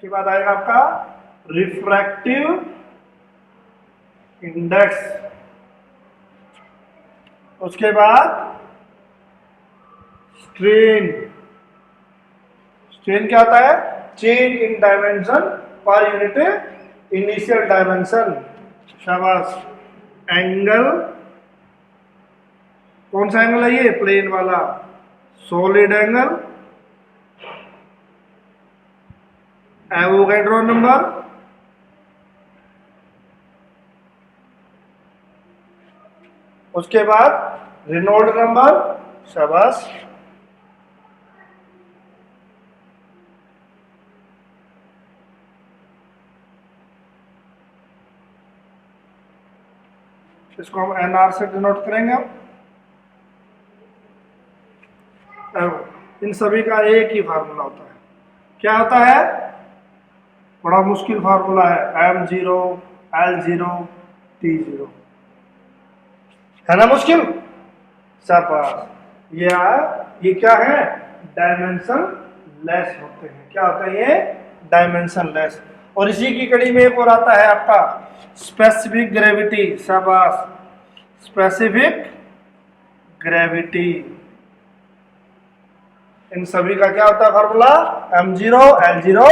उसके बाद आएगा आपका रिफ्रैक्टिव इंडेक्स, उसके बाद स्ट्रेन। स्ट्रेन क्या होता है? Change in dimension per unit initial dimension. शाबाश। एंगल, कौन सा एंगल है ये? प्लेन वाला। सॉलिड एंगल, एवोगैड्रो नंबर, उसके बाद रेनॉल्ड नंबर। शाबाश। इसको हम एनआर से डिनोट करेंगे। इन सभी का एक ही फार्मूला होता है। क्या होता है? बड़ा मुश्किल फार्मूला है, M0 L0 T0, है ना मुश्किल? शाबाश। ये क्या है? डायमेंशन लेस होते हैं। क्या होते हैं ये? Dimension less. और इसी की कड़ी में एक और आता है आपका स्पेसिफिक ग्रेविटी। शाबाश। Specific gravity. इन सभी का क्या होता है फार्मूला? M0 L0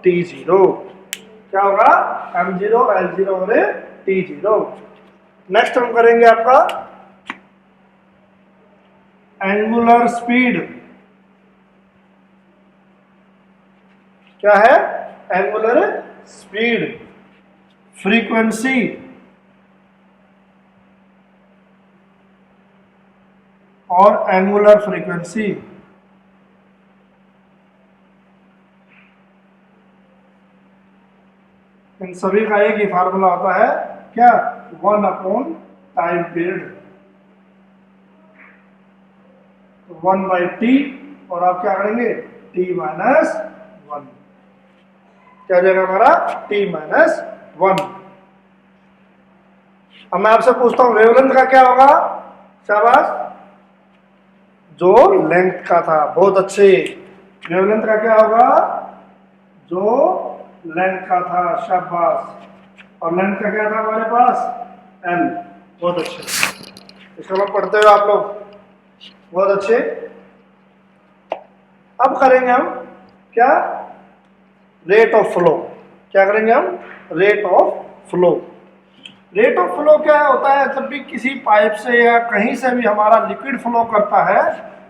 T0। क्या होगा? M0 L0 और T0। नेक्स्ट हम करेंगे आपका एंगुलर स्पीड। क्या है? एंगुलर स्पीड, फ्रीक्वेंसी और एंगुलर फ्रीक्वेंसी। इन सभी का एक ही फार्मूला होता है। क्या? 1 टाइम पीरियड, 1/t। और आप क्या करेंगे? t-1। क्या हो जाएगा हमारा? t-1। अब मैं आपसे पूछता हूं वेवलेंथ का क्या होगा? शाबाश। जो लेंथ का था, बहुत अच्छे। वेवलेंथ का क्या होगा? जो लेंथ का था। शाबाश। और लेंथ का क्या था हमारे पास? L। बहुत अच्छे। इसको लोग पढ़ते हो आप लोग, बहुत अच्छे। अब करेंगे हम क्या? Rate of flow. क्या करेंगे हम? Rate of flow. Rate of flow क्या होता है? जब भी किसी पाइप से या कहीं से भी हमारा लिक्विड फ्लो करता है,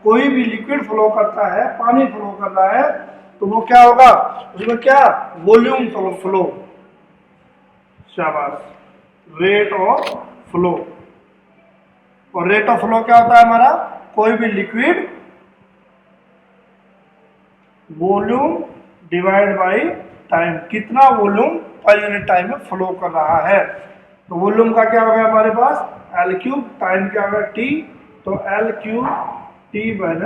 कोई भी लिक्विड फ्लो करता है, पानी फ्लो कर रहा है, तो वो क्या होगा? उसमें क्या? Volume flow. शाबाश। Rate of flow. और रेट ऑफ फ्लो क्या होता है हमारा? कोई भी liquid volume divide by time, कितना वॉल्यूम पर यूनिट टाइम में फ्लो कर रहा है। तो वॉल्यूम का क्या हो गया हमारे पास? L3। टाइम क्या होगा? T। तो L3 T-1।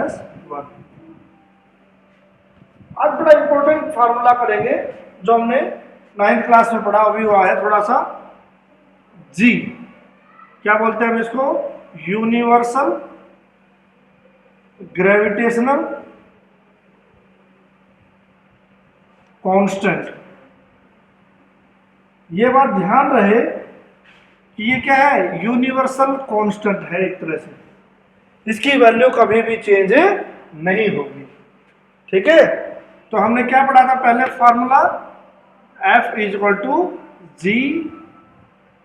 आज बड़ा इंपॉर्टेंट फार्मूला करेंगे जो हमने 9th क्लास में पढ़ा, अभी हुआ है थोड़ा सा। G क्या बोलते हैं हम इसको? Universal gravitational constant. ये बात ध्यान रहे कि ये क्या है? यूनिवर्सल कांस्टेंट है एक तरह से, इसकी वैल्यू कभी भी चेंज नहीं होगी। ठीक है? तो हमने क्या पढ़ा था पहले? Formula F = G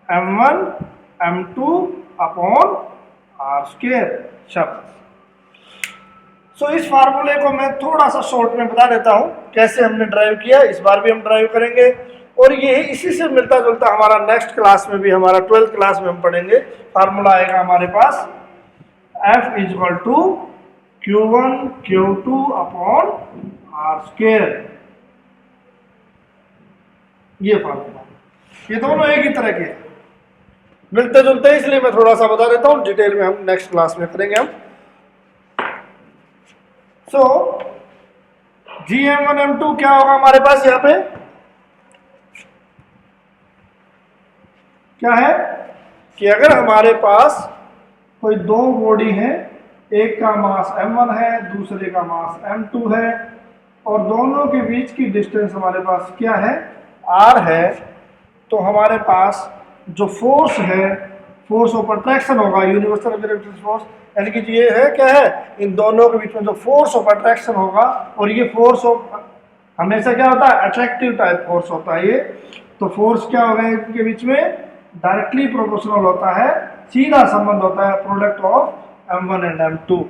m1 m2 upon r²। शब्द। सो इस फार्मूले को मैं थोड़ा सा शॉर्ट में बता देता हूं कैसे हमने ड्राइव किया। इस बार भी हम ड्राइव करेंगे और ये इसी से मिलता जुलता हमारा नेक्स्ट क्लास में भी, हमारा 12th क्लास में हम पढ़ेंगे। फार्मूला आएगा हमारे पास F = Q1 Q2 upon r²। ये फार्मूला, ये दोनों एक ही तरह के मिलते जुलते, इसलिए मैं थोड़ा सा बता देता हूं। डिटेल में हम नेक्स्ट क्लास में करेंगे हम। सो GM1 M2 क्या होगा हमारे पास? यहाँ पे क्या है कि अगर हमारे पास कोई दो बॉडी है, एक का मास M1 है, दूसरे का मास M2 है, और दोनों के बीच की डिस्टेंस हमारे पास क्या है, r है, तो हमारे पास जो फोर्स है, फोर्स ऑफ अट्रैक्शन होगा, यूनिवर्सल ग्रेविटेशनल फोर्स, यानी कि ये है क्या है, इन दोनों के बीच में जो फोर्स ऑफ अट्रैक्शन होगा, और ये फोर्स ऑफ हमेशा क्या होता है, अट्रैक्टिव टाइप फोर्स होता है ये, तो फोर्स क्या होगा इनके बीच में, डायरेक्टली प्रोपोर्शनल होता है, सीधा संबंध होता है product of m1 and m2,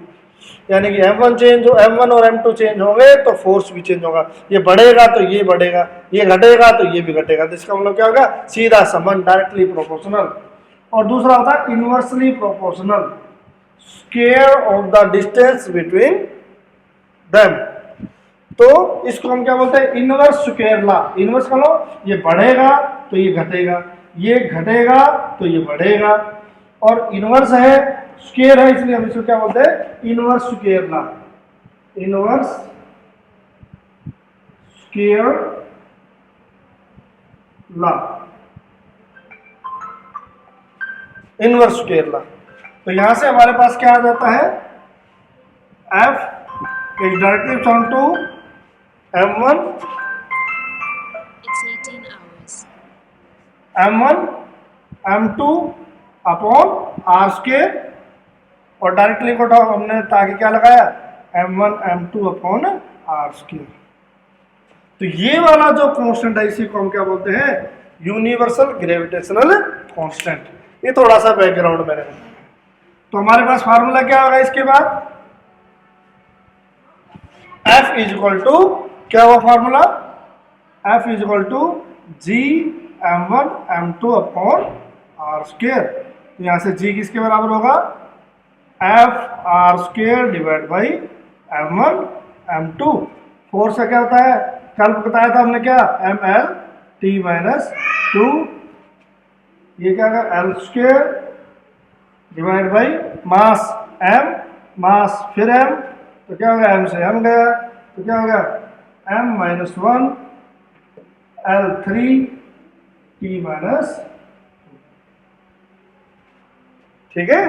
यानी कि m1 चेंज हो, m1 और m2 चेंज होंगे तो फोर्स भी चेंज होगा, ये बढ़ेगा तो ये बढ़ेगा, ये घटेगा तो ये भी घटेगा, तो इसका मतलब क्या होगा, सीधा संबंध, डायरेक्टली प्रोपोर्शनल। और दूसरा होता है inversely proportional, square of the distance between them, तो इसको हम क्या बोलते हैं, इनवर्स स्क्वायर लॉ। इनवर्स का लो, ये बढ़ेगा तो ये घटेगा, ये घटेगा तो ये बढ़ेगा, और इनवर्स है, स्क्वायर है, इसलिए हम इसको क्या बोलते हैं, inverse square law. Inverse square law, inverse square law. तो यहां से हमारे पास क्या आ जाता है, F is directly equal to m1 m1 m2 अपॉन r स्क्वायर, और डायरेक्टली को हमने ताकि क्या लगाया, m1 m2 अपॉन r स्क्वायर। तो ये वाला जो कांस्टेंट है इसी को हम क्या बोलते हैं, यूनिवर्सल ग्रेविटेशनल कांस्टेंट। ये थोड़ा सा बैकग्राउंड मैंने, तो हमारे पास फार्मूला क्या होगा इसके बाद, F इज इक्वल टू, क्या हुआ formula, F is equal to G m1 m2 अपॉन r स्क्वायर। तो यहां से G किसके बराबर होगा, F r square divide by m1 m2। Force का क्या होता है, कल बताया था हमने क्या, ml t माइनस 2, ये क्या होगा l square divide by mass m, मास फिर m, तो क्या होगा m से m गया, तो क्या होगा m minus 1 L3 t minus, ठीक है,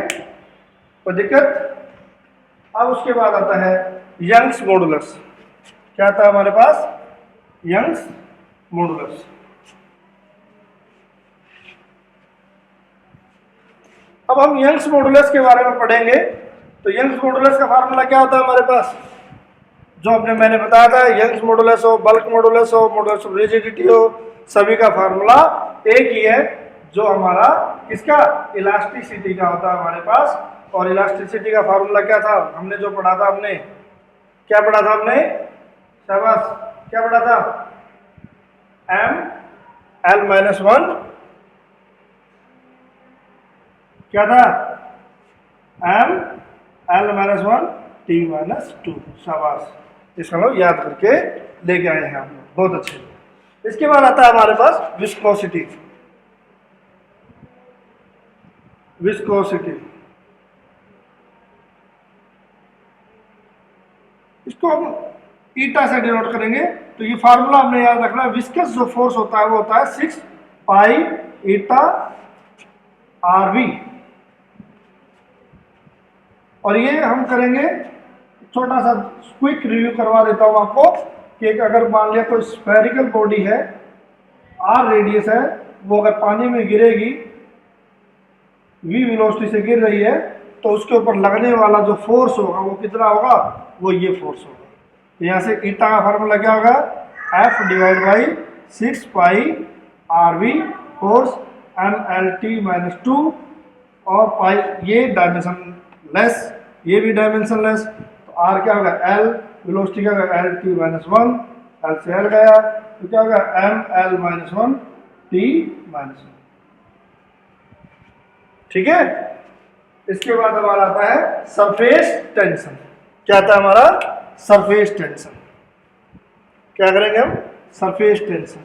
कोई दिक्कत। अब उसके बाद आता है यंग्स मॉडुलस। क्या आता है हमारे पास, यंग्स मॉडुलस। अब हम यंग्स मॉडुलस के बारे में पढ़ेंगे। तो यंग्स मॉडुलस का फार्मूला क्या होता है हमारे पास, जो अपने मैंने बताया था, यंग्स मॉडुलस हो, बल्क मॉडुलस हो, मॉडुलस ऑफ रिजिडिटी हो, सभी का फार्मूला एक ही है, जो हमारा किसका, इलास्टिसिटी का होता है हमारे पास। और इलास्टिसिटी का फार्मूला क्या था, हमने जो पढ़ा था, हमने क्या पढ़ा था, हमने शाबाश, क्या पढ़ा था, m l माइनस 1, क्या था, m l minus 1 t minus 2। शाबाश, इसका लोग याद करके लेके आए हैं हम लोग, बहुत अच्छे। इसके बाद आता है हमारे पास विस्कोसिटी। विस्कोसिटी, इसको हम ईटा से डिनोट करेंगे। तो ये फार्मूला हमने याद रखना है, विस्कस जो फोर्स होता है वो होता है 6 पाई ईटा आरवी। और ये हम करेंगे, छोटा सा क्विक रिव्यू करवा देता हूं आपको, कि अगर मान लिया कोई स्फेरिकल बॉडी है, आर रेडियस है, वो अगर पानी में गिरेगी, v वेलोसिटी से गिर रही है, तो उसके ऊपर लगने वाला जो फोर्स होगा वो कितना होगा, वो ये फोर्स होगा। तो यहाँ से ईटा का फार्मूला क्या होगा, F divide by 6 pi RV force MLT minus 2, और पाई ये डायमेंशन लेस, ये भी डायमेंशन लेस, तो R क्या होगा, L वेलोसिटी क्या होगा, LT माइनस 1, L से L गया, तो क्या होगा ML माइनस 1 T माइनस 1, ठीक है। इसके बाद हमारा आता है सरफेस टेंशन। क्या आता है हमारा, सरफेस टेंशन। क्या करेंगे हम, सरफेस टेंशन।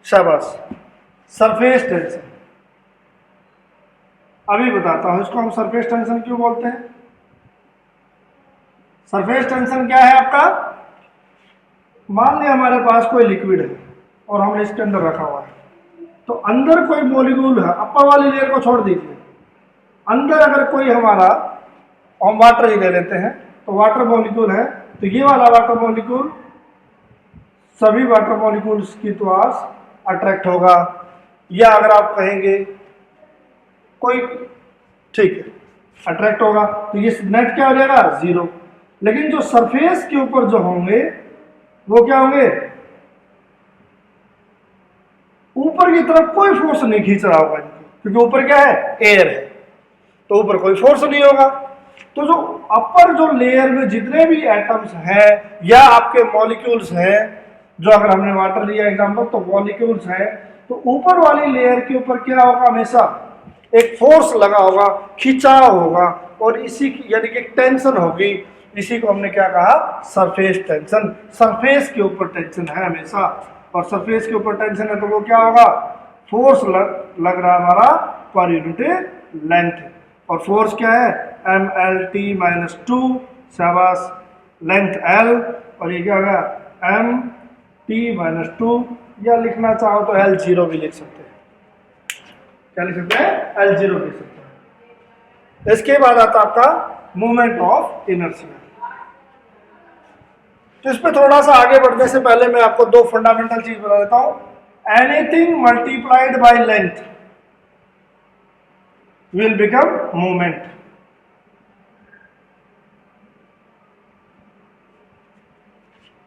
शाबाश, सरफेस टेंशन। अभी बताता हूं इसको हम सरफेस टेंशन क्यों बोलते हैं। सरफेस टेंशन क्या है आपका, मान लिया हमारे पास कोई लिक्विड है और हमने इसके अंदर रखा हुआ है, तो अंदर कोई मॉलिक्यूल है, अपर वाली लेयर को छोड़ दीजिए, अंदर अगर कोई हमारा हम वाटर ही ले लेते हैं, तो वाटर मॉलिक्यूल है, तो ये वाला वाटर मॉलिक्यूल सभी वाटर मॉलिक्यूल्स की पास अट्रैक्ट होगा, या अगर आप कहेंगे कोई, ठीक है, अट्रैक्ट होगा, तो ये नेट क्या हो जाएगा, 0। लेकिन जो सरफेस के ऊपर जो होंगे वो क्या होंगे, ऊपर की तरफ कोई फोर्स नहीं खींच रहा होगा इनको, क्योंकि ऊपर क्या है, एयर है, तो ऊपर कोई फोर्स नहीं होगा। तो जो अपर जो लेयर में जितने भी एटम्स हैं या आपके मॉलिक्यूल्स हैं, जो अगर हमने वाटर लिया एग्जांपल, तो मॉलिक्यूल्स हैं, तो ऊपर वाली लेयर के ऊपर क्या होगा, हमेशा एक फोर्स लगा होगा, खिंचाव होगा, और इसी की यानी कि टेंशन होगी, इसी को हमने क्या कहा, सरफेस टेंशन। सरफेस के ऊपर टेंशन है हमेशा, और सरफेस के ऊपर टेंशन है तो वो क्या होगा, फोर्स लग रहा है हमारा पर यूनिट लेंथ, और फोर्स क्या है, mlt-2, शाबाश, लेंथ l, और ये क्या होगा, mt-2, या लिखना चाहो तो l0 भी लिख सकते हैं। क्या लिख सकते हैं, l0 लिख सकते हैं। इसके बाद आता आपका मोमेंट ऑफ इनर्शिया। तो इस पे थोड़ा सा आगे बढ़ने से पहले मैं आपको दो फंडामेंटल चीज बता देता हूं। Anything multiplied by length will become moment.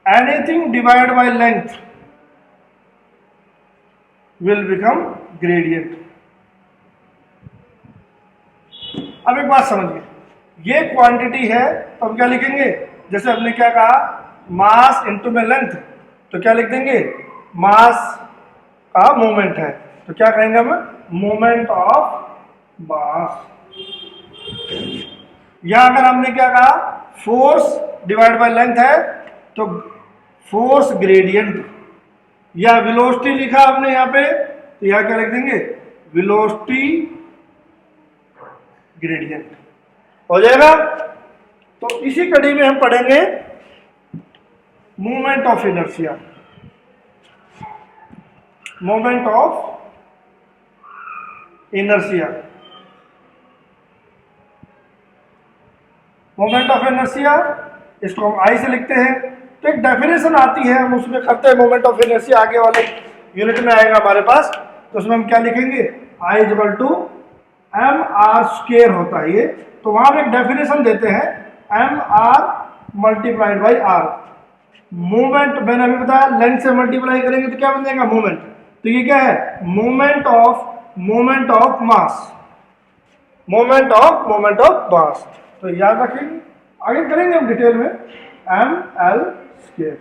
Anything divided by length will become gradient. अब एक बात समझिए, ये क्वांटिटी है तो हम क्या लिखेंगे, जैसे हमने क्या कहा, मास इनटू में लेंथ, तो क्या लिख देंगे, मास का मोमेंट है, तो क्या कहेंगे हम, मोमेंट ऑफ मास। या अगर हमने क्या कहा, फोर्स डिवाइड बाय लेंथ है, तो फोर्स ग्रेडियंट, या वेलोसिटी लिखा हमने यहाँ पे, तो यहाँ क्या लिख देंगे, वेलोसिटी ग्रेडियंट हो जाएगा। तो इसी कड़ी में हम पढ़ेंगे movement of inertia. Moment of inertia, moment of inertia, इसको हम आई से लिखते हैं। तो एक डेफिनेशन आती है, हम उसमें करते हैं मोमेंट ऑफ इनर्शिया, आगे वाले यूनिट में आएगा हमारे पास, तो उसमें हम क्या लिखेंगे, I equal to M R square होता है ये, तो वहां एक डेफिनेशन देते हैं, M R multiplied by R. Movement मैंने अभी बताया, लेंथ से मल्टीप्लाई करेंगे तो क्या बन जाएगा, मूवमेंट। तो ये क्या है, moment of mass, moment of mass. तो याद रखेंगे, आगे करेंगे हम डिटेल में, एम एल स्क्वायर,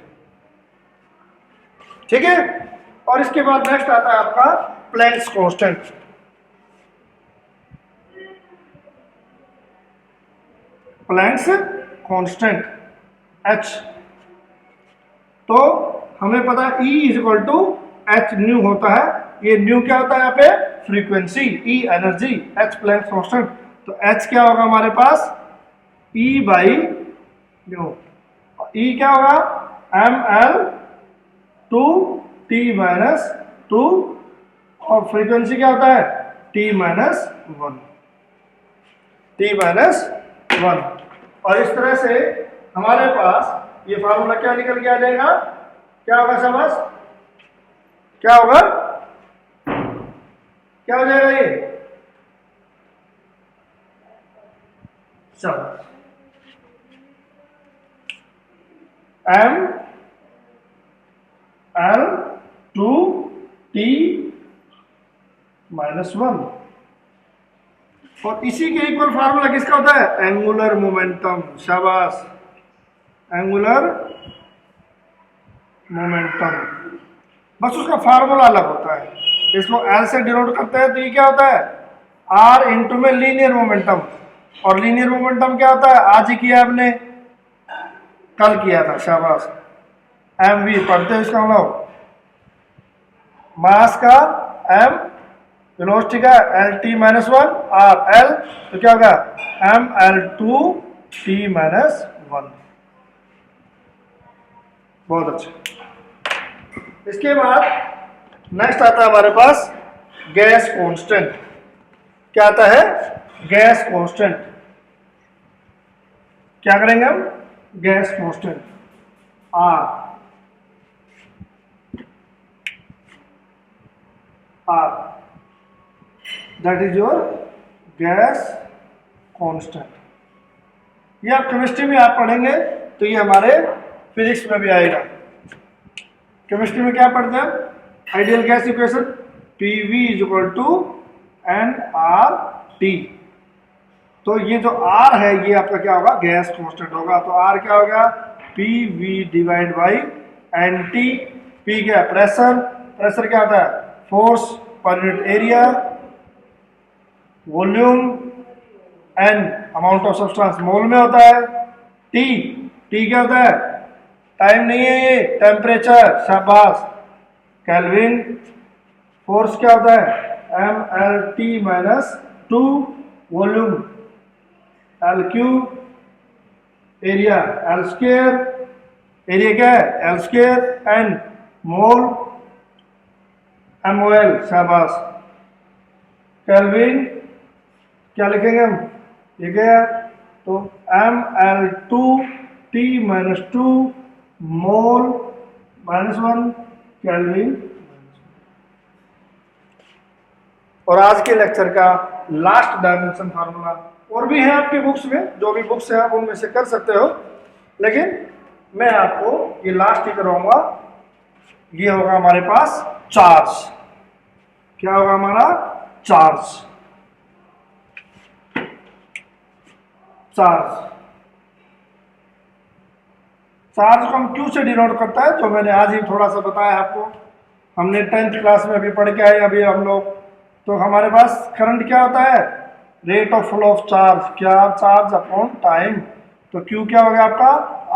ठीक है। और इसके बाद नेक्स्ट आता है आपका Planck's constant. Planck's constant h, तो हमें पता है E is equal to h nu होता है। ये न्यू क्या होता है यहाँ पे, frequency, E energy, h Planck's constant. तो h क्या होगा हमारे पास, E बाई न्यू। E क्या होगा, ml/2t-2, और फ्रीक्वेंसी क्या होता है, t-1, t-1। और इस तरह से हमारे पास ये फार्मूला क्या निकल के आ जाएगा, क्या होगा शाबाश, क्या होगा, क्या हो जाएगा ये, शाबाश, ml/2t-1। और इसी के इक्वल फार्मूला किसका होता है, एंगुलर मोमेंटम, शाबाश, एंगुलर मोमेंटम। बस उसका फार्मूला अलग होता है, इसको एल से डिनोट करते हैं। तो ये क्या होता है, आर इंटू में लीनियर मोमेंटम, और लीनियर मोमेंटम क्या होता है, आज ही किया हमने, कल किया था, शाबाश। एम वी पढ़ते हैं इसका हम लोग, मास का एम, वेलोसिटी का LT-1, आर एल, तो क्या होगा ml/2t-1। बहुत अच्छा। इसके बाद नेक्स्ट आता है हमारे पास गैस कांस्टेंट। क्या आता है, गैस कांस्टेंट। क्या करेंगे हम, gas constant R, that is your gas constant. ये आप केमिस्ट्री में आप पढ़ेंगे तो ये हमारे फिजिक्स में भी आएगा। केमिस्ट्री में क्या पढ़ते हैं, ideal gas equation PV is equal to nRT। तो ये जो R है ये आपका क्या होगा, गैस कांस्टेंट होगा। तो R क्या होगा, PV divide by NT। P क्या है, प्रेशर, प्रेशर क्या होता है, force per unit area, volume, N amount of substance mole में होता है, T क्या होता है, टाइम नहीं है ये, टेम्परेचर, शाबाश, केल्विन। फोर्स क्या होता है, MLT minus 2, volume LQ, area L square, area क्या है L स्क्वायर, N मोल MOL, शाबाश, केल्विन क्या लिखेंगे हम, ये क्या है, तो ML2T minus 2 mole minus 1 kelvin. और आज के लेक्चर का लास्ट डायमेंशन फार्मूला और भी है आपकी बुक्स में, जो भी बुक्स है आप उनमें से कर सकते हो, लेकिन मैं आपको ये लास्ट ही कराऊंगा। ये होगा हमारे पास चार्ज, क्या होगा हमारा, चार्ज, चार्ज को हम क्यू से डिनोट करता है, जो मैंने आज ही थोड़ा सा बताया आपको, हमने 10th क्लास में अभी पढ़ के आए अभी हम लोग। तो हमारे पास करंट क्या होता है, rate of flow of charge, क्या, चार्ज अपॉन टाइम। तो क्यू क्या हो गया आपका,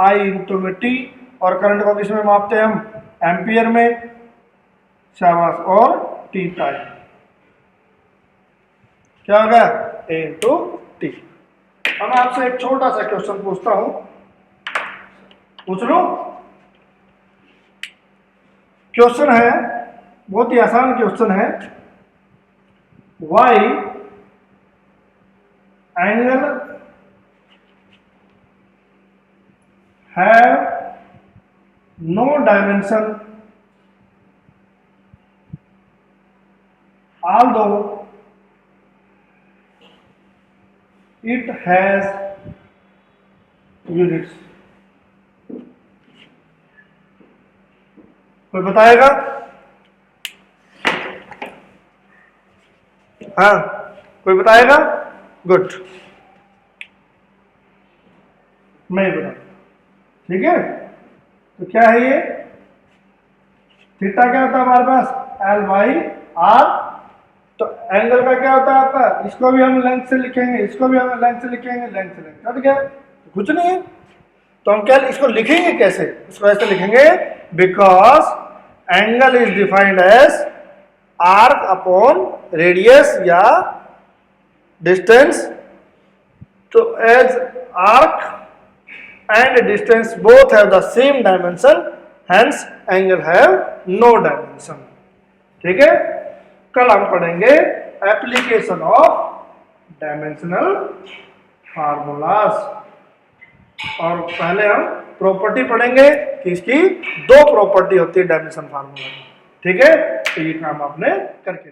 I इंटू में टी, और करंट को किस में मापते हैं हम, एम्पियर में, शाबाश, और टी टाइम क्या हो गया, A इंटू टी। अब मैं आपसे एक छोटा सा क्वेश्चन पूछता हूं, पूछ लो। क्वेश्चन है, बहुत ही आसान क्वेश्चन है, why angle have no dimension although it has units। कोई बताएगा, हाँ कोई बताएगा, गुड, मैं बता, ठीक है। तो क्या है ये, थीटा क्या होता है हमारे पास, L/R। तो एंगल का क्या होता है आपका, इसको भी हम लेंथ से लिखेंगे, इसको भी हम लेंथ से लिखेंगे, लेंथ से लेंथ कट गया, तो कुछ नहीं है। तो हम क्या इसको लिखेंगे कैसे, इसको ऐसे लिखेंगे, because angle is defined as arc upon radius या डिस्टेंस। तो as arc and distance both have the same dimension, hence angle have no dimension. ठीक है, कल हम पढ़ेंगे एप्लीकेशन ऑफ डायमेंशनल फार्मूलाज, और पहले हम प्रॉपर्टी पढ़ेंगे कि इसकी 2 प्रॉपर्टी होती है डायमेंशन फार्मूला। ठीक है, तो ये काम आपने करके